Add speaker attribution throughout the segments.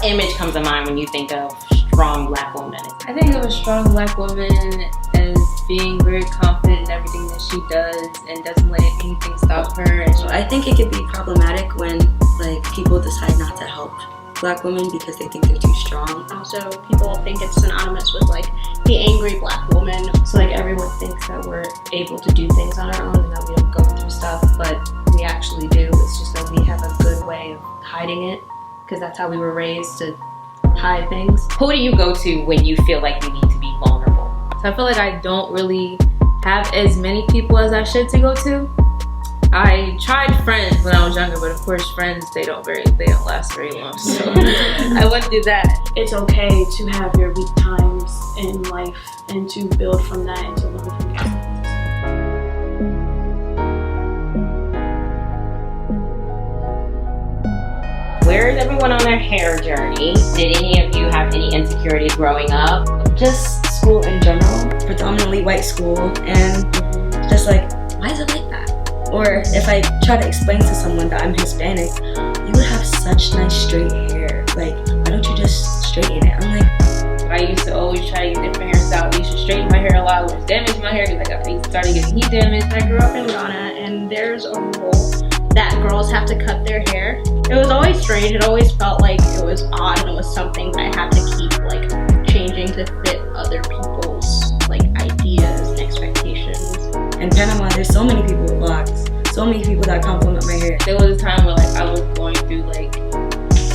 Speaker 1: image comes to mind when you think of strong black woman?
Speaker 2: I think of a strong black woman as being very confident in everything that she does and doesn't let anything stop her. And
Speaker 3: I think it could be problematic when like people decide not to help black women because they think they're too strong.
Speaker 4: Also, people think it's synonymous with like the angry black woman.
Speaker 5: So like everyone thinks that we're able to do things on our own and that we don't go through stuff, but we actually do. It's just that we have a good way of hiding it because that's how we were raised, to hide things.
Speaker 1: Who do you go to when you feel like you need to be vulnerable?
Speaker 2: So I feel like I don't really have as many people as I should to go to. I tried friends when I was younger, but of course friends, they don't last very long, so I wouldn't do that.
Speaker 5: It's okay to have your weak times in life and to build from that and to learn from that.
Speaker 1: Where is everyone on their hair journey? Did any of you have any insecurities growing up?
Speaker 3: Just school in general, predominantly white school, and just like, why is it like that? Or if I try to explain to someone that I'm Hispanic, you would have such nice straight hair. Like, why don't you just straighten it? I'm like,
Speaker 2: I used to always try to get different hairstyles. I used to straighten my hair a lot, which damaged my hair because I started getting heat damage.
Speaker 4: I grew up in Ghana, and there's a rule that girls have to cut their hair. It was always strange. It always felt like it was odd, and it was something that I had to keep like changing to fit other people's like ideas and expectations.
Speaker 3: in Panama, there's so many people with locks, so many people that compliment my hair.
Speaker 2: There was a time where like I was going through like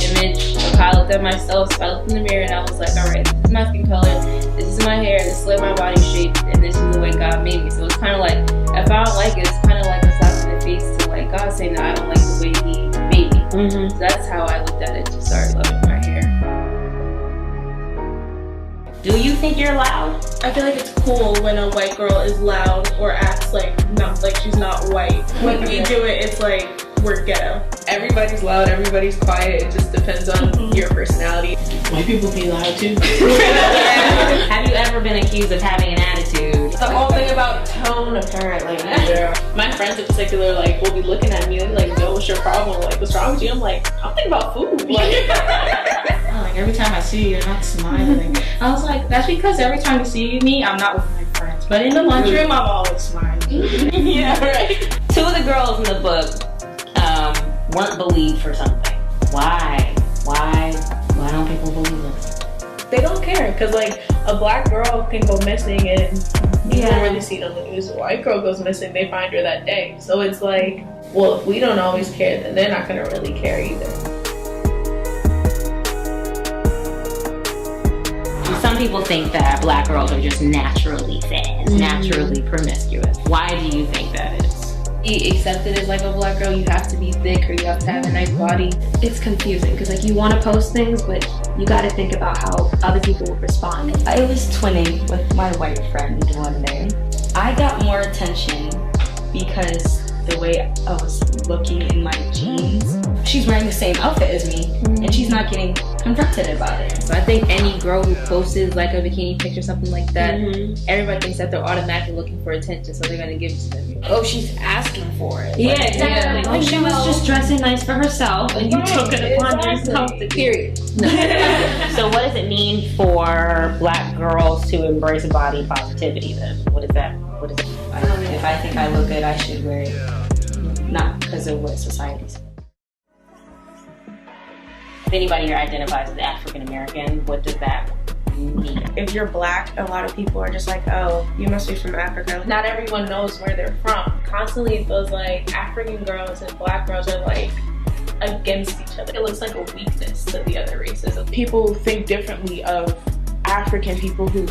Speaker 2: image of how I looked at myself. So I looked in the mirror and I was like, all right, this is my skin color, this is my hair, this is like my body shape, and this is the way God made me. So it's kind of like, if I don't like it, it's kind of like a slap in the face to like God saying that I don't like the way He made me. So that's how I looked at it to start loving my hair.
Speaker 1: Do you think you're loud?
Speaker 6: I feel like it's cool when a white girl is loud or acts like not like she's not white. When we do it, it's like we're ghetto.
Speaker 7: Everybody's loud, everybody's quiet. It just depends on your personality.
Speaker 8: White people be loud too.
Speaker 1: Have you ever been accused of having an attitude?
Speaker 7: The whole thing about tone, apparently.
Speaker 8: Yeah. My friends in particular, like, will be looking at me and like, "Yo, what's your problem? Like, what's wrong with you?" I'm like, "I'm thinking about food." Like,
Speaker 9: like every time I see you, you're not smiling. I was like, that's because every time you see me, I'm not with my friends. But in the lunchroom, I'm always smiling.
Speaker 1: Yeah, right. Two of the girls in the book weren't believed for something. Why? Why don't people believe us?
Speaker 6: They don't care, because like a black girl can go missing and you don't really see it on the news. A white girl goes missing, they find her that day. So it's like, well, if we don't always care, then they're not gonna really care either.
Speaker 1: Some people think that black girls are just naturally fast, naturally promiscuous. Why do you think that is?
Speaker 2: Be accepted as like a black girl, you have to be thick or you have to have a nice body.
Speaker 5: It's confusing because like you want to post things, but you got to think about how other people would respond.
Speaker 3: I was twinning with my white friend one day. I got more attention because the way I was looking in my jeans. She's wearing the same outfit as me, and she's not getting confronted about it.
Speaker 2: So I think any girl who posts like a bikini picture, something like that, everybody thinks that they're automatically looking for attention, so they're gonna give it to them.
Speaker 6: Oh, she's asking for it.
Speaker 5: Yeah, exactly. Like she was just dressing nice for herself, and you took it upon yourself to
Speaker 6: Period.
Speaker 1: So what does it mean for black girls to embrace body positivity then? What is that? What is it?
Speaker 3: If I think I look good, I should wear it. Not because of what society says.
Speaker 1: If anybody here identifies as African American, what does that mean?
Speaker 10: If you're black, a lot of people are just like, oh, you must be from Africa.
Speaker 6: Not everyone knows where they're from. Constantly it feels like African girls and black girls are like against each other. It looks like a weakness to the other races.
Speaker 7: people think differently of African people who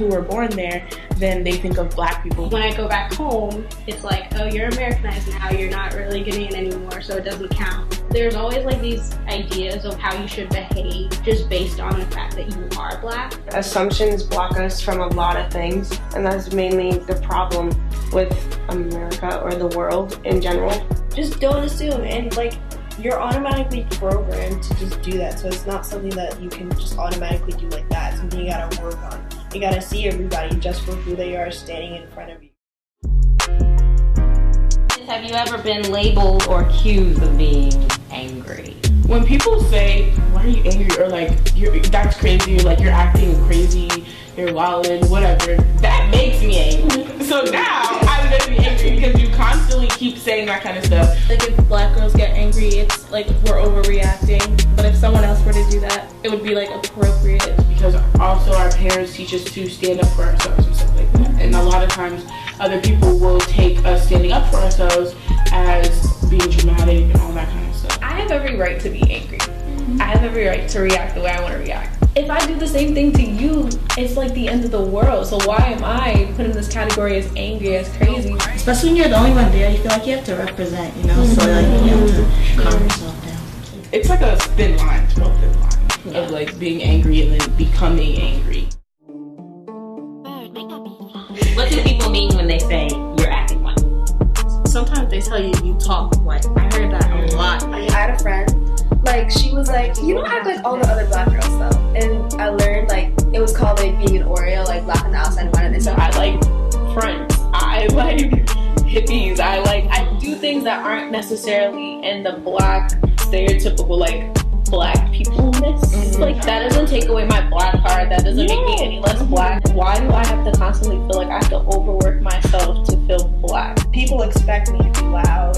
Speaker 7: were born there than they think of black people.
Speaker 4: When I go back home, it's like, oh, you're Americanized now, you're not really getting it anymore, so it doesn't count. There's always like these ideas of how you should behave just based on the fact that you are black.
Speaker 10: Assumptions block us from a lot of things, and that's mainly the problem with America or the world in general.
Speaker 11: Just don't assume, and like, you're automatically programmed to just do that, so it's not something that you can just automatically do like that. It's something you gotta work on. You gotta see everybody just for who they are standing in front of you.
Speaker 1: Have you ever been labeled or accused of being angry?
Speaker 7: When people say, "Why are you angry?" or like, "That's crazy," or like, "You're acting crazy," "You're wildin'," whatever, that makes me angry. So now I'm gonna be angry because you constantly keep saying that kind of stuff.
Speaker 9: Like if black girls get angry, it's like we're overreacting. But if someone else were to do that, it would be like appropriate.
Speaker 7: Because also our parents teach us to stand up for ourselves and stuff like that. And a lot of times other people will take us standing up for ourselves as being dramatic and all that kind of stuff.
Speaker 6: I have every right to be angry. I have every right to react the way I want to react. If I do the same thing to you, it's like the end of the world. So why am I put in this category as angry, as crazy?
Speaker 9: Especially when you're the only one there, you feel like you have to represent, you know? So like you have to calm yourself down.
Speaker 7: It's like a thin line, it's a real thin line of like being angry and then becoming angry.
Speaker 1: What do people mean when they say you're acting white?
Speaker 9: Sometimes they tell you talk white. I heard that a lot.
Speaker 12: I had a friend, like, she was like, you don't act like all the other black girls though. And I learned, like, it was called like being an Oreo, like black on the outside and white on the inside.
Speaker 6: I like friends. I like hippies. I do things that aren't necessarily in the black stereotypical like black people-ness. Like that doesn't take away my black card. That doesn't make me any less black. Why do I have to constantly feel like I have to overwork myself to feel black?
Speaker 11: People expect me to be loud,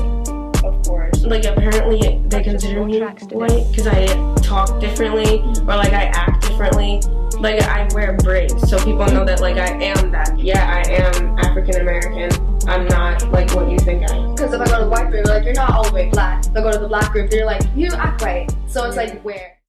Speaker 11: of course.
Speaker 10: Like apparently they consider me white because I talk differently or like I act differently. Like I wear braids, so people know that like I am that. Yeah, I am African American. I'm not like what you think I am.
Speaker 12: Because if I go to the white group, they're like, you're not all the way black. If I go to the black group, they're like, you act white. So it's like, where?